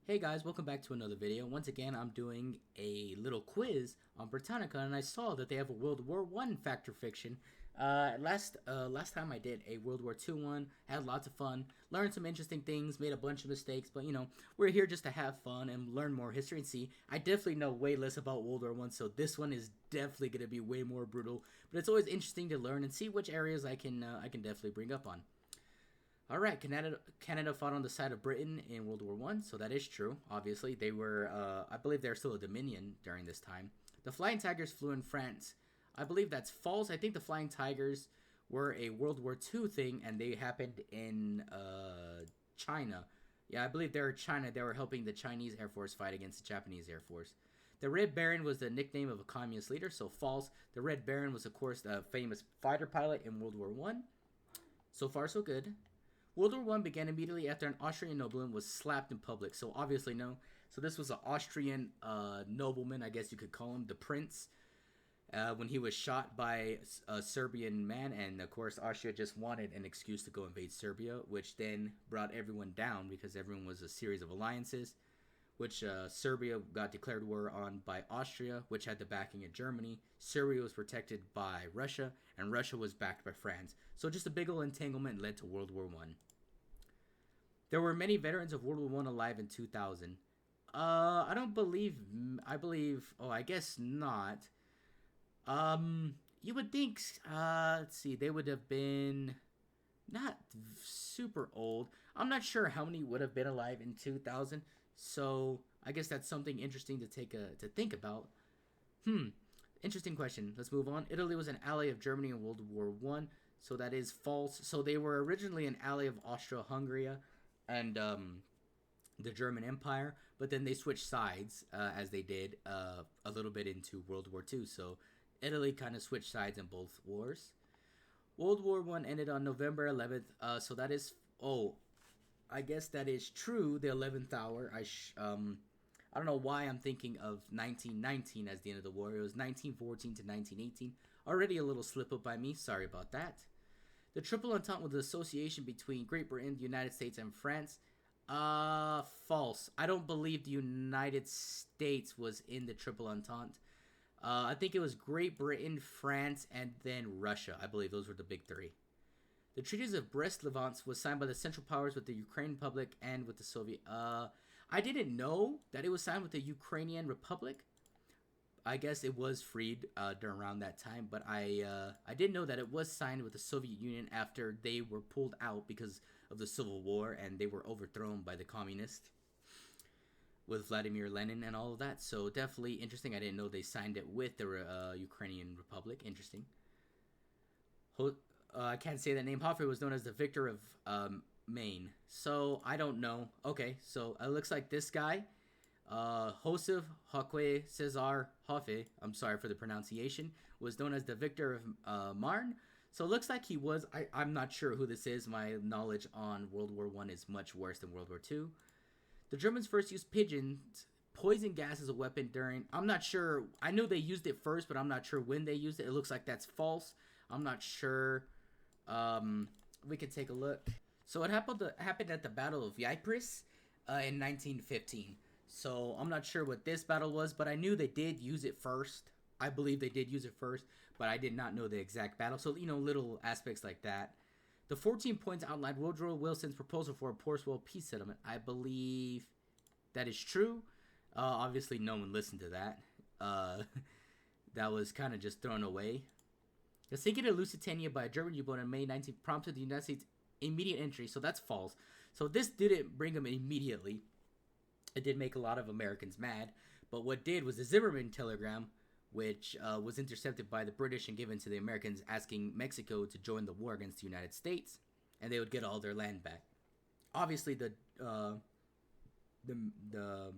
Hey guys, welcome back to another video. Once again, I'm doing a little quiz on Britannica, and I saw that they have a World War One fact or fiction. Last time I did a World War Two one, had lots of fun, learned some interesting things, made a bunch of mistakes, but we're here just to have fun and learn more history and see. I definitely know way less about World War One, so this one is definitely going to be way more brutal. But it's always interesting to learn and see which areas I can definitely bring up on. All right, Canada fought on the side of Britain in World War One, so that is true. Obviously, they were, I believe, they're still a Dominion during this time. The Flying Tigers flew in France. I believe that's false. I think the Flying Tigers were a World War Two thing, and they happened in China. Yeah, I believe they were China. They were helping the Chinese Air Force fight against the Japanese Air Force. The Red Baron was the nickname of a communist leader, so false. The Red Baron was, of course, the famous fighter pilot in World War One. So far, so good. World War One began immediately after an Austrian nobleman was slapped in public, so obviously no. So this was an Austrian nobleman, I guess you could call him, the prince, when he was shot by a Serbian man, and of course Austria just wanted an excuse to go invade Serbia, which then brought everyone down because everyone was a series of alliances, which Serbia got declared war on by Austria, which had the backing of Germany. Serbia was protected by Russia, and Russia was backed by France. So just a big old entanglement led to World War One. There were many veterans of World War One alive in 2000. I don't believe. I believe. Oh, I guess not. You would think. Let's see. They would have been not super old. I'm not sure how many would have been alive in 2000. So I guess that's something interesting to to think about. Interesting question. Let's move on. Italy was an ally of Germany in World War One, so that is false. So they were originally an ally of Austria-Hungary and the German Empire, but then they switched sides as they did a little bit into World War Two. So Italy kind of switched sides in both wars. World War One ended on November 11th. So that is I guess that is true. The 11th hour. I don't know why I'm thinking of 1919 as the end of the war. It was 1914 to 1918. Already a little slip up by me. Sorry about that. The Triple Entente was the association between Great Britain, the United States, and France. False. I don't believe the United States was in the Triple Entente. I think it was Great Britain, France, and then Russia. I believe those were the big three. The treaties of Brest-Litovsk was signed by the Central Powers with the Ukrainian Republic and with the Soviet. I didn't know that it was signed with the Ukrainian Republic. I guess it was freed during around that time, but I did know that it was signed with the Soviet Union after they were pulled out because of the Civil War and they were overthrown by the communists with Vladimir Lenin and all of that. So definitely interesting. I didn't know they signed it with the Ukrainian Republic. Interesting. I can't say that name. Hofe was known as the victor of Maine. So I don't know. Okay, so it looks like this guy. Joseph Hoque Cesar Hofe, I'm sorry for the pronunciation, was known as the victor of Marne. So it looks like he was. I'm not sure who this is. My knowledge on World War One is much worse than World War Two. The Germans first used poison gas as a weapon during. I'm not sure. I know they used it first, but I'm not sure when they used it. It looks like that's false. I'm not sure. We can take a look. So it happened at the Battle of Ypres in 1915. So I'm not sure what this battle was, but I knew they did use it first. I believe they did use it first, but I did not know the exact battle. So, little aspects like that. The 14 points outlined Woodrow Wilson's proposal for a post-war peace settlement. I believe that is true. Obviously, no one listened to that. That was kind of just thrown away. The sinking of Lusitania by a German U-boat on May 19th prompted the United States immediate entry, so that's false. So this didn't bring them immediately. It did make a lot of Americans mad, but what did was the Zimmerman telegram, which was intercepted by the British and given to the Americans, asking Mexico to join the war against the United States, and they would get all their land back. Obviously, the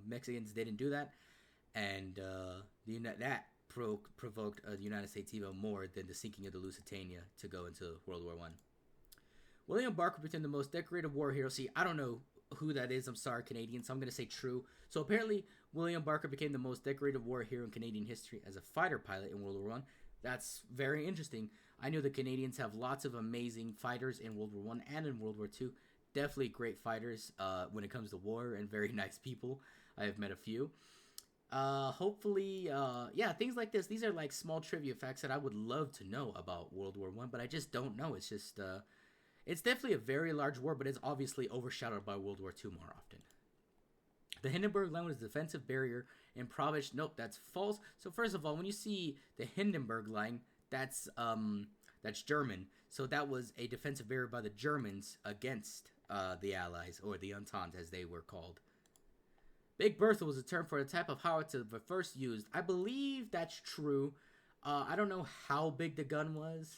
Mexicans didn't do that, and that provoked the United States even more than the sinking of the Lusitania to go into World War One. William Barker became the most decorated war hero. See, I don't know who that is. I'm sorry, Canadian, so I'm going to say true. So apparently, William Barker became the most decorated war hero in Canadian history as a fighter pilot in World War One. That's very interesting. I knew the Canadians have lots of amazing fighters in World War One and in World War Two. definitely great fighters when it comes to war, and very nice people. I have met a few. Hopefully, yeah, things like this. These are like small trivia facts that I would love to know about World War One, but I just don't know. It's just, it's definitely a very large war, but it's obviously overshadowed by World War Two more often. The Hindenburg line was a defensive barrier in Provish. Nope, that's false. So first of all, when you see the Hindenburg line, that's German. So that was a defensive barrier by the Germans against the Allies, or the Entente as they were called. Big Bertha was a term for a type of howitzer first used. I believe that's true. I don't know how big the gun was,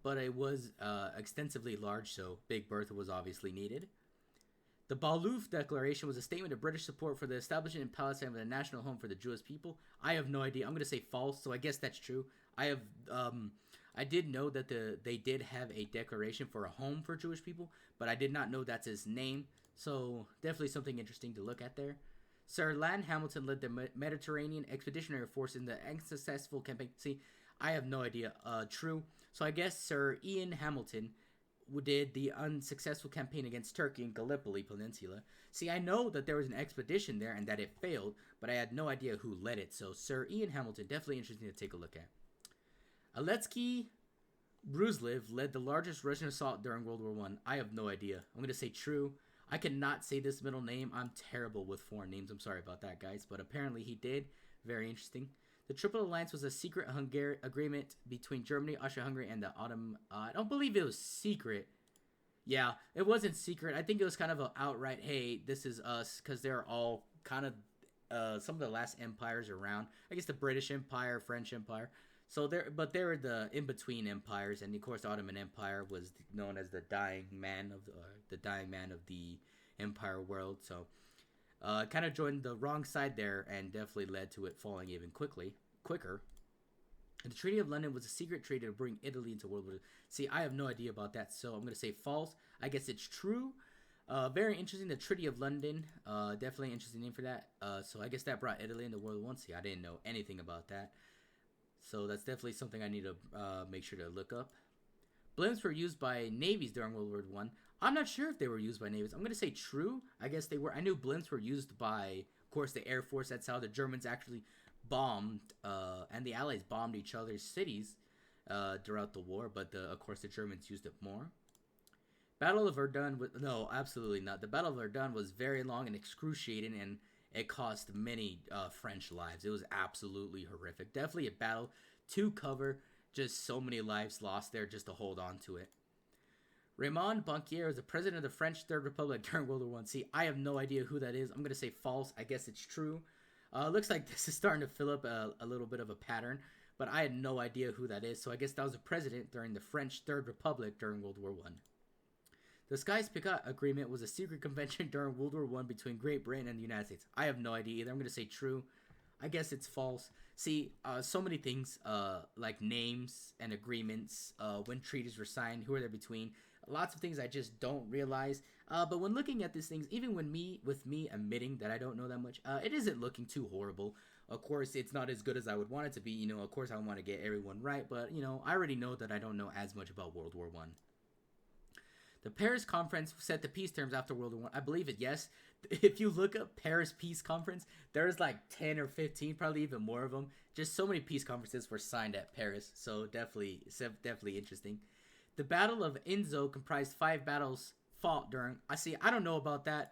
but it was extensively large, so Big Bertha was obviously needed. The Balfour Declaration was a statement of British support for the establishment in Palestine of a national home for the Jewish people. I have no idea. I'm going to say false, so I guess that's true. I did know that they did have a declaration for a home for Jewish people, but I did not know that's his name. So definitely something interesting to look at there. Sir Land Hamilton led the Mediterranean Expeditionary Force in the unsuccessful campaign. See, I have no idea. True. So I guess Sir Ian Hamilton did the unsuccessful campaign against Turkey in Gallipoli Peninsula. See, I know that there was an expedition there and that it failed, but I had no idea who led it. So Sir Ian Hamilton, definitely interesting to take a look at. Alyaksandr Bruce led the largest Russian assault during World War One. I have no idea. I'm going to say true. I cannot say this middle name. I'm terrible with foreign names. I'm sorry about that, guys. But apparently he did. Very interesting. The Triplet Alliance was a secret agreement between Germany, Austria-Hungary, and the Ottoman... I don't believe it was secret. Yeah, it wasn't secret. I think it was kind of an outright, hey, this is us, because they're all kind of some of the last empires around. I guess the British Empire, French Empire. So but they were the in-between empires, and of course the Ottoman Empire was known as the dying man of the empire world. So kind of joined the wrong side there, and definitely led to it falling even quicker. And the Treaty of London was a secret treaty to bring Italy into World War II. See, I have no idea about that, so I'm going to say false. I guess it's true. Very interesting, the Treaty of London. Definitely an interesting name for that. So I guess that brought Italy into World War I. See, I didn't know anything about that. So that's definitely something I need to make sure to look up. Blimps were used by navies during World War I. I'm not sure if they were used by navies. I'm going to say true. I guess they were. I knew blimps were used by, of course, the Air Force. That's how the Germans actually bombed, and the Allies bombed each other's cities throughout the war. But, of course, the Germans used it more. Battle of Verdun was... No, absolutely not. The Battle of Verdun was very long and excruciating, and it cost many French lives. It was absolutely horrific. Definitely a battle to cover. Just so many lives lost there just to hold on to it. Raymond Bunkier was the president of the French Third Republic during World War I. See, I have no idea who that is. I'm going to say false. I guess it's true. Looks like this is starting to fill up a little bit of a pattern, but I had no idea who that is. So I guess that was the president during the French Third Republic during World War I. The Sykes-Picot Agreement was a secret convention during World War I between Great Britain and the United States. I have no idea either. I'm going to say true. I guess it's false. See, so many things like names and agreements, when treaties were signed, who are there between. Lots of things I just don't realize. But when looking at these things, even with me admitting that I don't know that much, it isn't looking too horrible. Of course, it's not as good as I would want it to be. You know, of course, I want to get everyone right. But, you know, I already know that I don't know as much about World War I. The Paris Conference set the peace terms after World War I. I believe it, yes. If you look up Paris Peace Conference, there's like 10 or 15, probably even more of them. Just so many peace conferences were signed at Paris, so definitely interesting. The Battle of Enzo comprised 5 battles fought during... I don't know about that.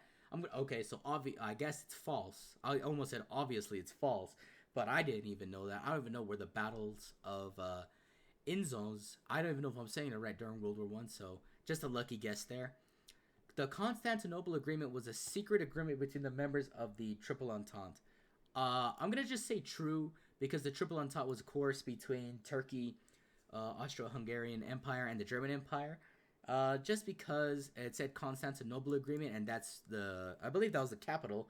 Okay, so I guess it's false. I almost said obviously it's false, but I didn't even know that. I don't even know where the battles of Enzo's... I don't even know if I'm saying it right during World War I, so... Just a lucky guess there. The Constantinople Agreement was a secret agreement between the members of the Triple Entente. I'm going to just say true, because the Triple Entente was, of course, between Turkey, Austro-Hungarian Empire, and the German Empire. Just because it said Constantinople Agreement, and that's I believe that was the capital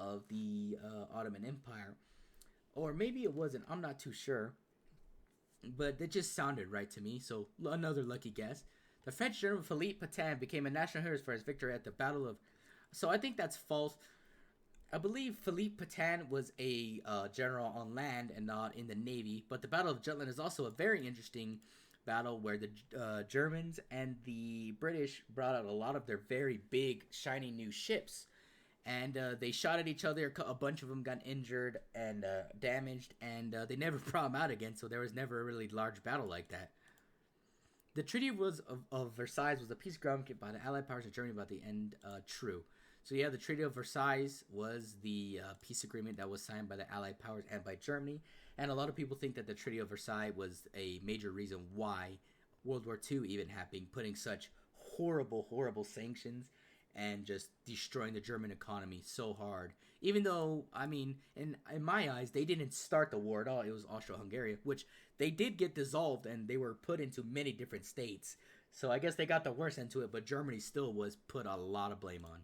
of the Ottoman Empire. Or maybe it wasn't. I'm not too sure. But it just sounded right to me, so another lucky guess. The French general Falco Patan became a national hero for his victory at the Battle of... So I think that's false. I believe Falco Patan was a general on land and not in the Navy. But the Battle of Jutland is also a very interesting battle where the Germans and the British brought out a lot of their very big, shiny new ships. And they shot at each other. A bunch of them got injured and damaged, and they never brought them out again. So there was never a really large battle like that. The Treaty of Versailles was a peace agreement by the Allied powers of Germany about the end. True. So yeah, the Treaty of Versailles was the peace agreement that was signed by the Allied powers and by Germany. And a lot of people think that the Treaty of Versailles was a major reason why World War II even happened, putting such horrible, horrible sanctions and just destroying the German economy so hard. Even though, I mean, in my eyes, they didn't start the war at all. It was Austro-Hungary, which they did get dissolved and they were put into many different states. So I guess they got the worst into it, but Germany still was put a lot of blame on.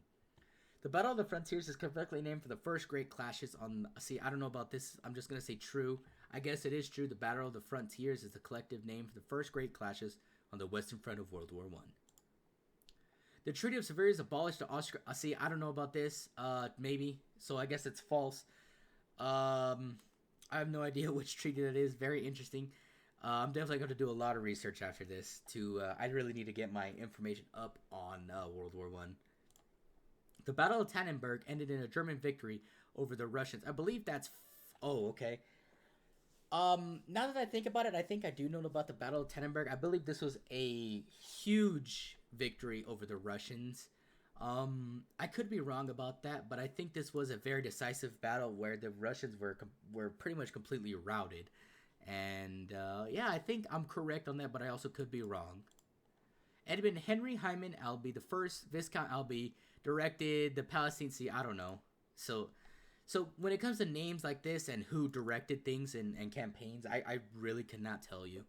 The Battle of the Frontiers is correctly named for the first great clashes on... See, I don't know about this. I'm just going to say true. I guess it is true. The Battle of the Frontiers is the collective name for the first great clashes on the Western Front of World War I. The Treaty of Sevres abolished the Austria... See, I don't know about this. Maybe. So I guess it's false. I have no idea which treaty that is. Very interesting. I'm definitely going to do a lot of research after this. I really need to get my information up on World War I. The Battle of Tannenberg ended in a German victory over the Russians. I believe that's... Oh, okay. Now that I think about it, I think I do know about the Battle of Tannenberg. I believe this was a huge victory over the Russians. I could be wrong about that, but I think this was a very decisive battle where the Russians were pretty much completely routed. And, yeah, I think I'm correct on that, but I also could be wrong. Edmund Henry Hyman Albee, the first Viscount Albee, directed the Palestine Sea. I don't know. So when it comes to names like this and who directed things and campaigns, I really cannot tell you.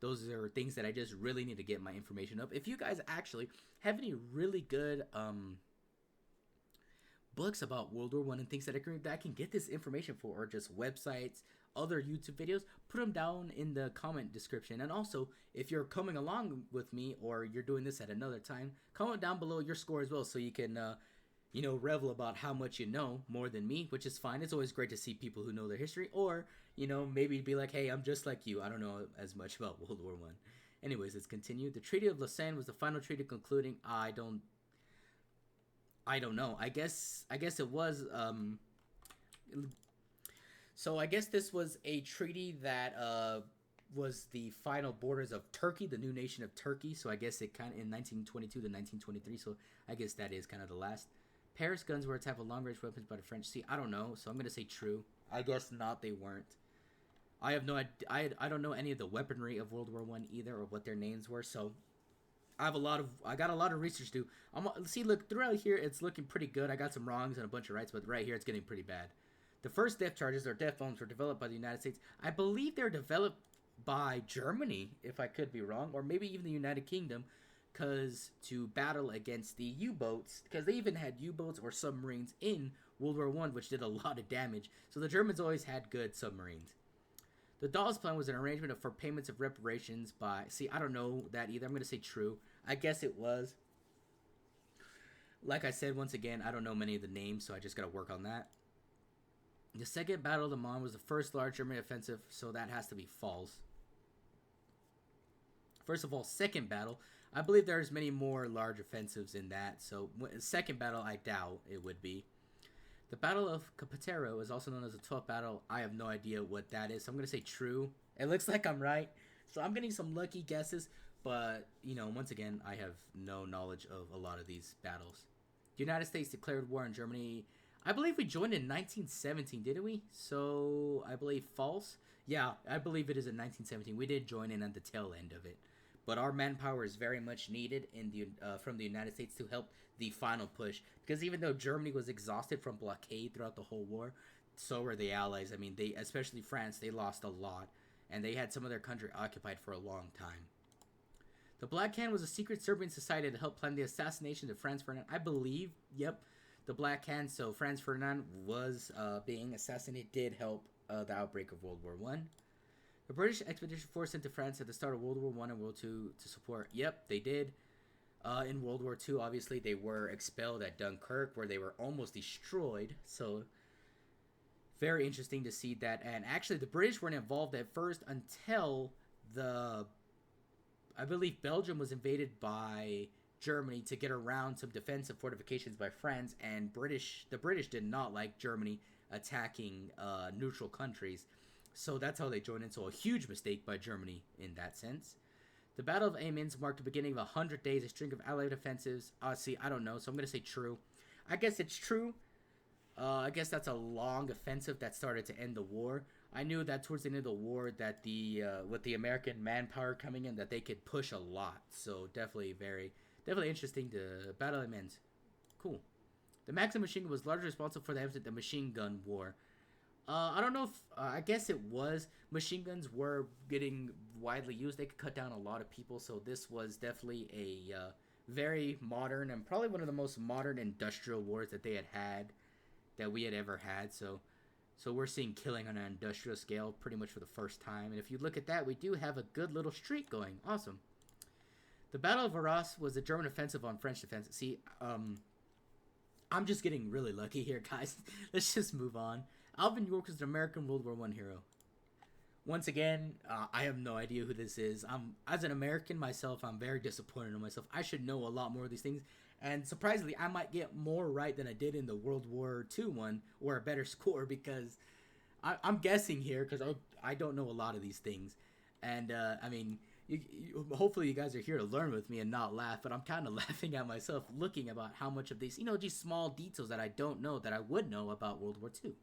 Those are things that I just really need to get my information up. If you guys actually have any really good books about World War I and things that I can get this information for, or just websites, other YouTube videos, put them down in the comment description. And also, if you're coming along with me or you're doing this at another time, comment down below your score as well so you can, revel about how much you know more than me, which is fine. It's always great to see people who know their history, or, maybe be like, hey, I'm just like you. I don't know as much about World War I. Anyways, let's continue. The Treaty of Lausanne was the final treaty concluding. I don't know. I guess it was, So I guess this was a treaty that was the final borders of Turkey, the new nation of Turkey. So I guess it kind of in 1922 to 1923. So I guess that is kind of the last. Paris guns were a type of long-range weapons by the French. See, I don't know. So I'm gonna say true. I guess not. They weren't. I have no idea. I don't know any of the weaponry of World War I either, or what their names were. So I got a lot of research to do. See, look, throughout here it's looking pretty good. I got some wrongs and a bunch of rights, but right here it's getting pretty bad. The first death charges or death bombs were developed by the United States. I believe they're developed by Germany, if I could be wrong, or maybe even the United Kingdom, because to battle against the U-boats, because they even had U-boats or submarines in World War I, which did a lot of damage. So the Germans always had good submarines. The Dawes Plan was an arrangement for payments of reparations by... See, I don't know that either. I'm going to say true. I guess it was. Like I said, once again, I don't know many of the names, so I just got to work on that. The Second Battle of the Marne was the first large German offensive, so that has to be false. First of all, Second Battle. I believe there's many more large offensives in that, so Second Battle, I doubt it would be. The Battle of Capotero is also known as the 12th Battle. I have no idea what that is, so I'm going to say true. It looks like I'm right, so I'm getting some lucky guesses, but, once again, I have no knowledge of a lot of these battles. The United States declared war on Germany. I believe we joined in 1917, didn't we? So, I believe false. Yeah, I believe it is in 1917. We did join in at the tail end of it. But our manpower is very much needed from the United States to help the final push. Because even though Germany was exhausted from blockade throughout the whole war, so were the Allies. I mean, especially France, they lost a lot. And they had some of their country occupied for a long time. The Black Hand was a secret Serbian society that helped plan the assassination of Franz Ferdinand. I believe, yep. The Black Hand, so Franz Ferdinand was being assassinated, did help the outbreak of World War I. The British Expedition Force sent to France at the start of World War I and World II to support. Yep, they did. In World War II, obviously, they were expelled at Dunkirk, where they were almost destroyed. So, very interesting to see that. And actually, the British weren't involved at first until the I believe Belgium was invaded by Germany to get around some defensive fortifications by France, and the British did not like Germany attacking neutral countries, so that's how they joined in. So a huge mistake by Germany in that sense. The Battle of Amiens marked the beginning of 100 days, a string of Allied offensives. See, I don't know, so I'm going to say true. I guess it's true. I guess that's a long offensive that started to end the war. I knew that towards the end of the war that with the American manpower coming in, that they could push a lot. So definitely definitely interesting to Battle of Amiens. Cool. The Maxim machine gun was largely responsible for the machine gun war. I don't know if I guess it was. Machine guns were getting widely used. They could cut down a lot of people. So this was definitely a very modern and probably one of the most modern industrial wars that we had ever had. So we're seeing killing on an industrial scale pretty much for the first time. And if you look at that, we do have a good little streak going. Awesome. The Battle of Haras was a German offensive on French defense. See, I'm just getting really lucky here, guys. Let's just move on. Alvin York was an American World War I hero. Once again, I have no idea who this is. As an American myself, I'm very disappointed in myself. I should know a lot more of these things. And surprisingly, I might get more right than I did in the World War II one, or a better score, because I'm guessing here, because I don't know a lot of these things. And, I mean, hopefully you guys are here to learn with me and not laugh, but I'm kind of laughing at myself looking about how much of these, these small details that I don't know that I would know about World War II.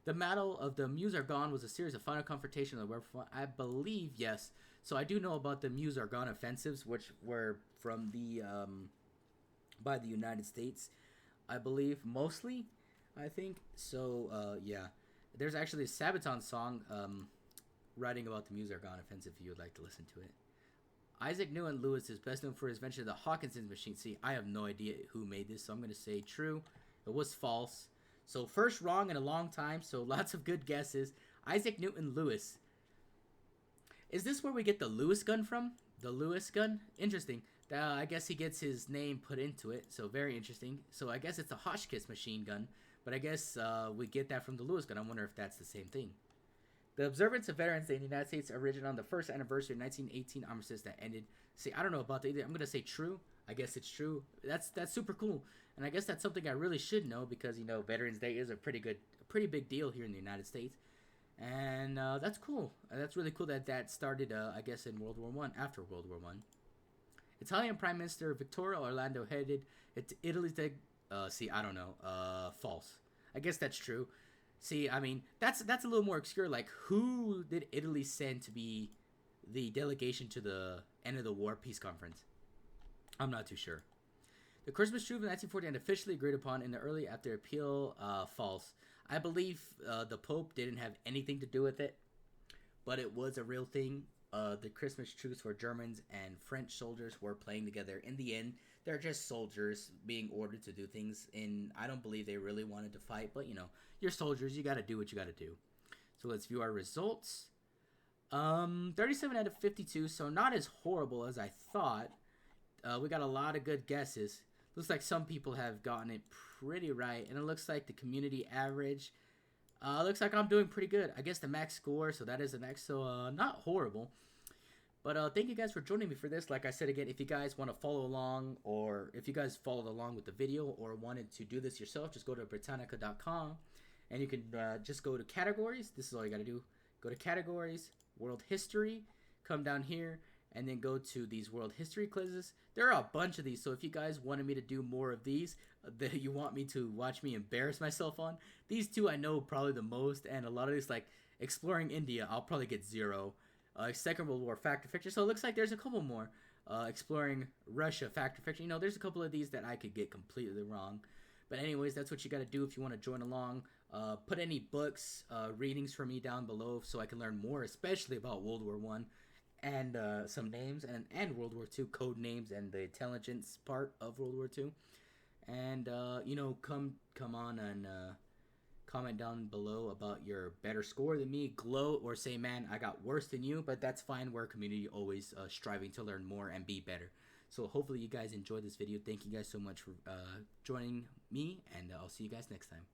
The Battle of the Muse was a series of final confrontation of the war. I believe, yes. So I do know about the Muse offensives, which were from by the United States, I believe, mostly, I think. So, yeah. There's actually a Sabaton song writing about the Muse offensive if you would like to listen to it. Isaac Newton Lewis is best known for his invention of the Hawkinson's machine. See, I have no idea who made this, so I'm going to say true. It was false. So first wrong in a long time, so lots of good guesses. Isaac Newton Lewis. Is this where we get the Lewis gun from? The Lewis gun? Interesting. I guess he gets his name put into it, so very interesting. So I guess it's a Hotchkiss machine gun, but I guess we get that from the Lewis gun. I wonder if that's the same thing. The observance of Veterans Day in the United States originated on the first anniversary of 1918 armistice that ended. See, I don't know about that either. I'm going to say true. I guess it's true. That's super cool. And I guess that's something I really should know because, Veterans Day is a pretty big deal here in the United States. And that's cool. That's really cool that started, I guess, in World War I, after World War I. Italian Prime Minister Vittorio Orlando headed to Italy's see, I don't know. False. I guess that's true. See, I mean, that's a little more obscure. Like, who did Italy send to be the delegation to the end of the war peace conference? I'm not too sure. The Christmas truce of 1949 officially agreed upon in the early after appeal. False. I believe the Pope didn't have anything to do with it, but it was a real thing. The Christmas truce where Germans and French soldiers were playing together. In the end, they're just soldiers being ordered to do things, and I don't believe they really wanted to fight, but you're soldiers, you gotta do what you gotta do. So let's view our results. 37 out of 52, so not as horrible as I thought. We got a lot of good guesses. Looks like some people have gotten it pretty right, and it looks like the community average. Looks like I'm doing pretty good. I guess the max score, so that is the max, so not horrible. But thank you guys for joining me for this. Like I said again, if you guys want to follow along, or if you guys followed along with the video or wanted to do this yourself, just go to Britannica.com, and you can just go to categories. This is all you got to do. Go to categories, world history, come down here, and then go to these world history quizzes. There are a bunch of these, so if you guys wanted me to do more of these, that you want me to watch me embarrass myself on, these two I know probably the most, and a lot of these, like exploring India, I'll probably get 0. Second World War, fact or fiction. So it looks like there's a couple more. Exploring Russia, fact or fiction. There's a couple of these that I could get completely wrong. But anyways, that's what you got to do if you want to join along. Put any books, readings for me down below so I can learn more, especially about World War I. And some names, and World War II, code names, and the intelligence part of World War II. And, come on and comment down below about your better score than me, gloat, or say, man, I got worse than you, but that's fine. We're a community always striving to learn more and be better. So hopefully you guys enjoyed this video. Thank you guys so much for joining me, and I'll see you guys next time.